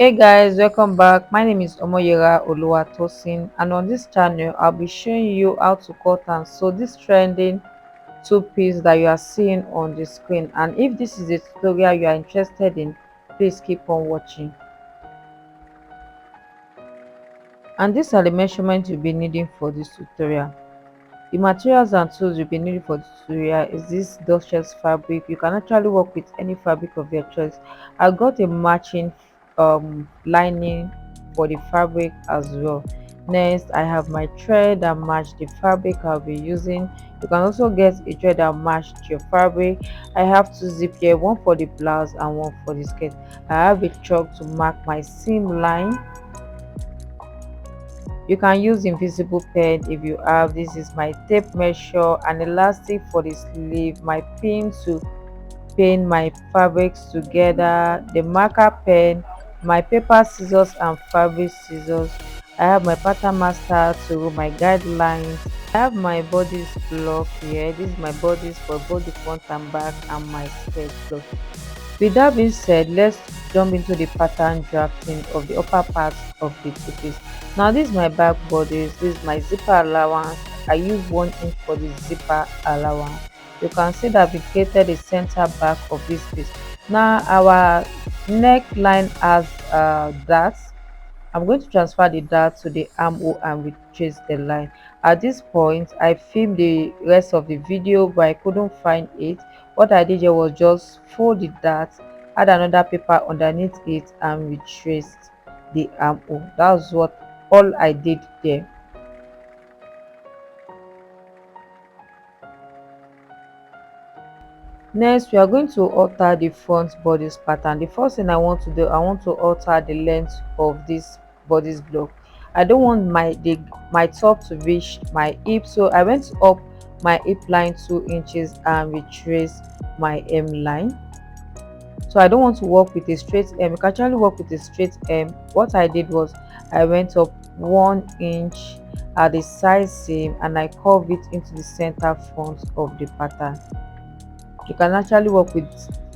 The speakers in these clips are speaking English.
Hey guys, welcome back. My name is Omoyera Oluwatosin, and on this channel, I'll be showing you how to cut and sew this trending two-piece that you are seeing on the screen. And if this is a tutorial you are interested in, please keep on watching. And these are the measurements you'll be needing for this tutorial. The materials and tools you'll be needing for the tutorial is this duchess fabric. You can actually work with any fabric of your choice. I got a matching lining for the fabric as well. Next, I have my thread that match the fabric I'll be using. You can also get a thread that matched your fabric. I have two zip here, one for the blouse and one for the skirt. I have a chalk to mark my seam line. You can use invisible pen if you have. This is my tape measure, an elastic for the sleeve, my pin to pin my fabrics together, the marker pen, my paper scissors and fabric scissors. I have my pattern master to rule my guidelines. I have my bodice block here. This is my bodice for both the front and back, and my skirt block. With that being said, let's jump into the pattern drafting of the upper part of the two-piece. Now this is my back bodice, this is my zipper allowance. I use 1 inch for the zipper allowance. You can see that we created a center back of this piece. Now our neckline has that. I'm going to transfer the dart to the armhole and retrace the line. At this point, I filmed the rest of the video, but I couldn't find it. What I did here was just fold the dart, add another paper underneath it, and retraced the armhole. That's what all I did there. Next, we are going to alter the front bodice pattern. The first thing I want to do, I want to alter the length of this bodice block. I don't want my top to reach my hip, so I went up my hip line 2 inches and retraced my hem line. So I don't want to work with a straight hem. You can actually work with a straight hem. What I did was I went up 1 inch at the side seam and I curved it into the center front of the pattern. You can actually work with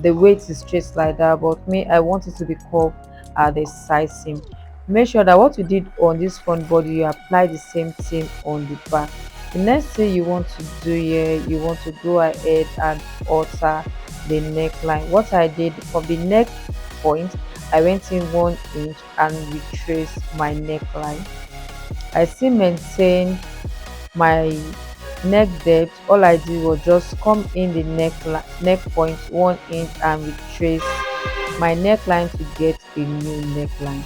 the way it is straight like that, but me, I want it to be curved at the side seam. Make sure that what you did on this front body, you apply the same thing on the back. The next thing you want to do here, you want to go ahead and alter the neckline. What I did from the neck point, I went in 1 inch and retraced my neckline. I still maintain my neck depth. All I did was just come in the neck point 1 inch and retrace my neckline to get a new neckline.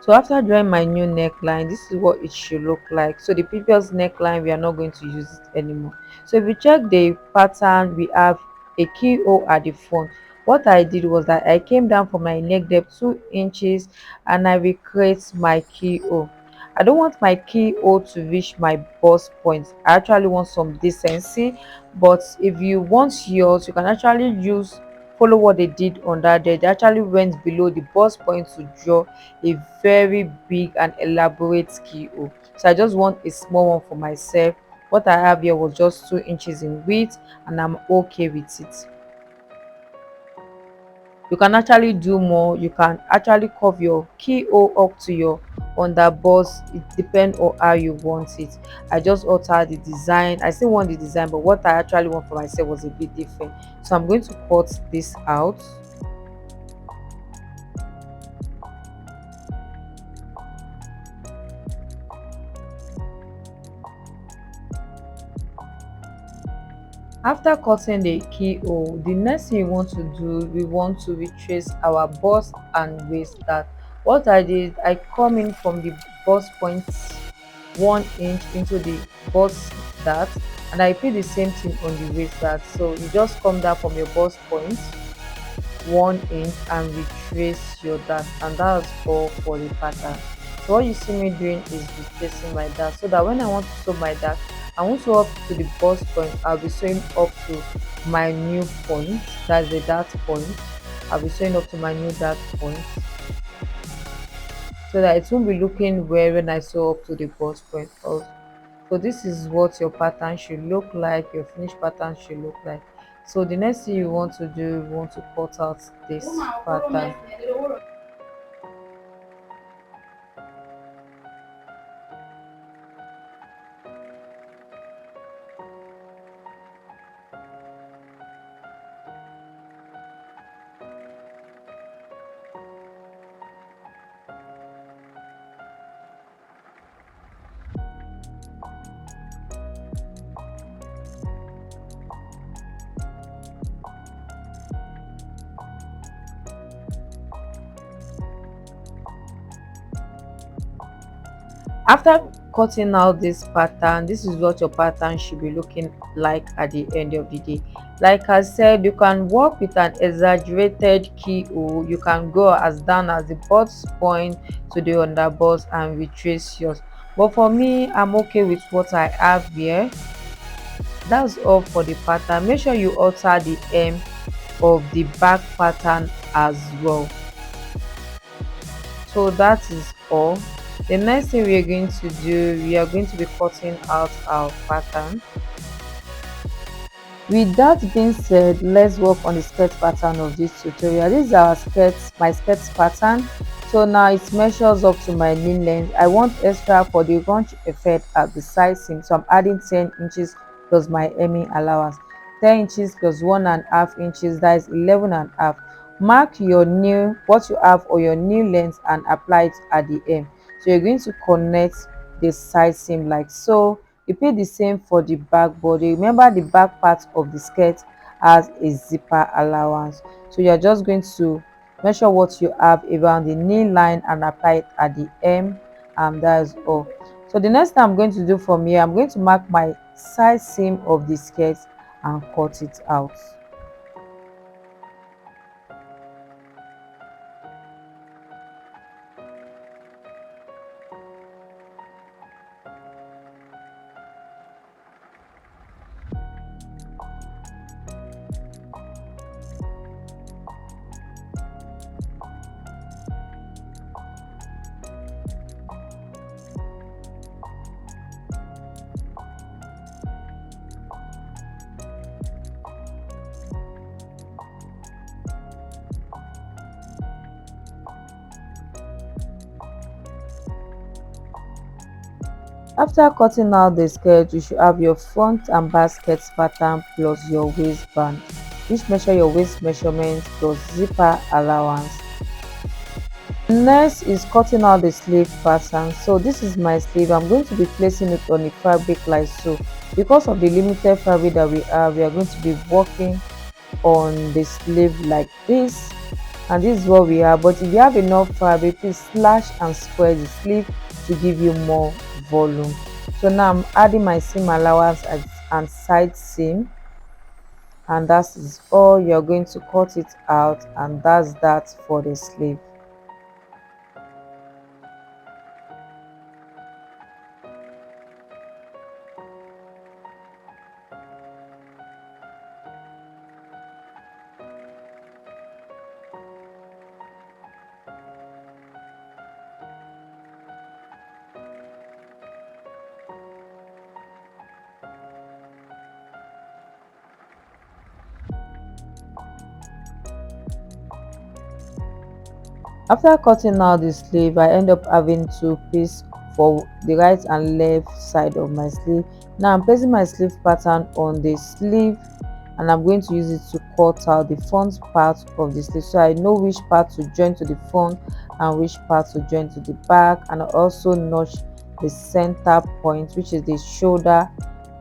So after drawing my new neckline, this is what it should look like. So the previous neckline, we are not going to use it anymore. So if you check the pattern, we have a keyhole at the front. What I did was that I came down from my neck depth 2 inches and I recreate my keyhole. I don't want my keyhole to reach my bust point. I actually want some decency, but if you want yours, you can actually use follow what they did on that day. They actually went below the bust point to draw a very big and elaborate keyhole. So I just want a small one for myself. What I have here was just 2 inches in width and I'm okay with it. You can actually do more. You can actually curve your keyhole up to your underbust. It depends on how you want it. I just altered the design. I still want the design, but what I actually want for myself was a bit different. So I'm going to cut this out. After cutting the keyhole, the next thing you want to do, we want to retrace our bust and waist dart. What I did, I come in from the bust point 1 inch into the bust dart and I repeat the same thing on the waist dart. So you just come down from your bust point 1 inch and retrace your dart, and that's all for the pattern. So what you see me doing is retracing my dart so that when I want to sew my dart, I want to up to the bust point, I'll be sewing up to my new point, that's the dart point. I'll be sewing up to my new dart point so that it won't be looking weird when I sew up to the bust point also. So this is what your pattern should look like, your finished pattern should look like. So the next thing you want to do, you want to cut out this pattern. After cutting out this pattern, this is what your pattern should be looking like at the end of the day. Like I said, you can work with an exaggerated keyhole. You can go as down as the bust point to the underbust and retrace yours, but for me, I'm okay with what I have here. That's all for the pattern. Make sure you alter the hem of the back pattern as well. So that is all. The next thing we are going to do, we are going to be cutting out our pattern. With that being said, let's work on the skirt pattern of this tutorial. This is our skirt, my skirt pattern. So now it measures up to my knee length. I want extra for the runch effect at the side seam, so I'm adding 10 inches plus my hemming allowance. 10 inches plus 1.5 inches, that is 11.5. Mark your new, what you have or your new length, and apply it at the hem. So you're going to connect the side seam like so. Repeat the same for the back body. Remember, the back part of the skirt has a zipper allowance, so you're just going to measure what you have around the knee line and apply it at the hem, and that is all. So the next thing I'm going to do from here, I'm going to mark my side seam of the skirt and cut it out. After cutting out the skirt, you should have your front and back skirt pattern plus your waistband, which measure your waist measurement plus zipper allowance. Next is cutting out the sleeve pattern. So this is my sleeve. I'm going to be placing it on the fabric like so. Because of the limited fabric that we are going to be working on the sleeve like this, and this is what we have. But if you have enough fabric, please slash and square the sleeve to give you more volume. So now I'm adding my seam allowance and side seam, and that is all. You're going to cut it out, and that's that for the sleeve. After cutting out the sleeve, I end up having two pieces for the right and left side of my sleeve. Now I'm placing my sleeve pattern on the sleeve, and I'm going to use it to cut out the front part of the sleeve, so I know which part to join to the front and which part to join to the back, and I also notch the center point, which is the shoulder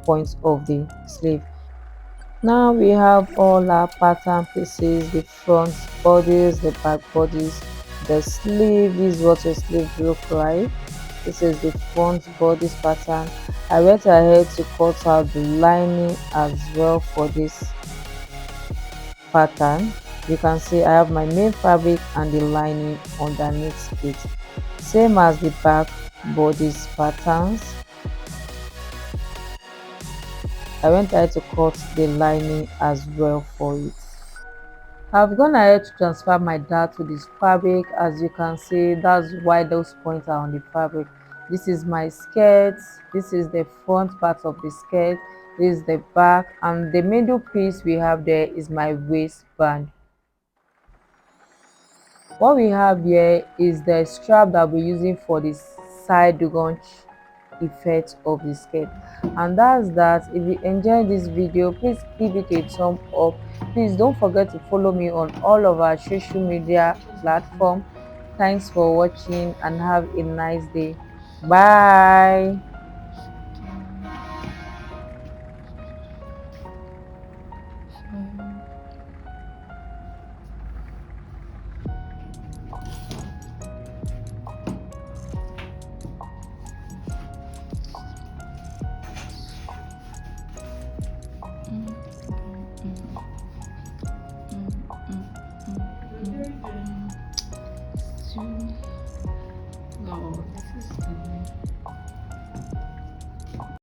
point of the sleeve. Now we have all our pattern pieces: the front bodies, the back bodies, the sleeve. This is what a sleeve look like. This is the front bodice pattern. I went ahead to cut out the lining as well for this pattern. You can see I have my main fabric and the lining underneath it, same as the back bodice patterns. I went ahead to cut the lining as well for it. I've gone ahead to transfer my dart to this fabric. As you can see, that's why those points are on the fabric. This is my skirt. This is the front part of the skirt. This is the back, and the middle piece we have there is my waistband. What we have here is the strap that we're using for the side gunch effect of the skirt. And that's that. If you enjoyed this video, please give it a thumb up. Please don't forget to follow me on all of our social media platform. Thanks for watching and have a nice day. Bye. Mm.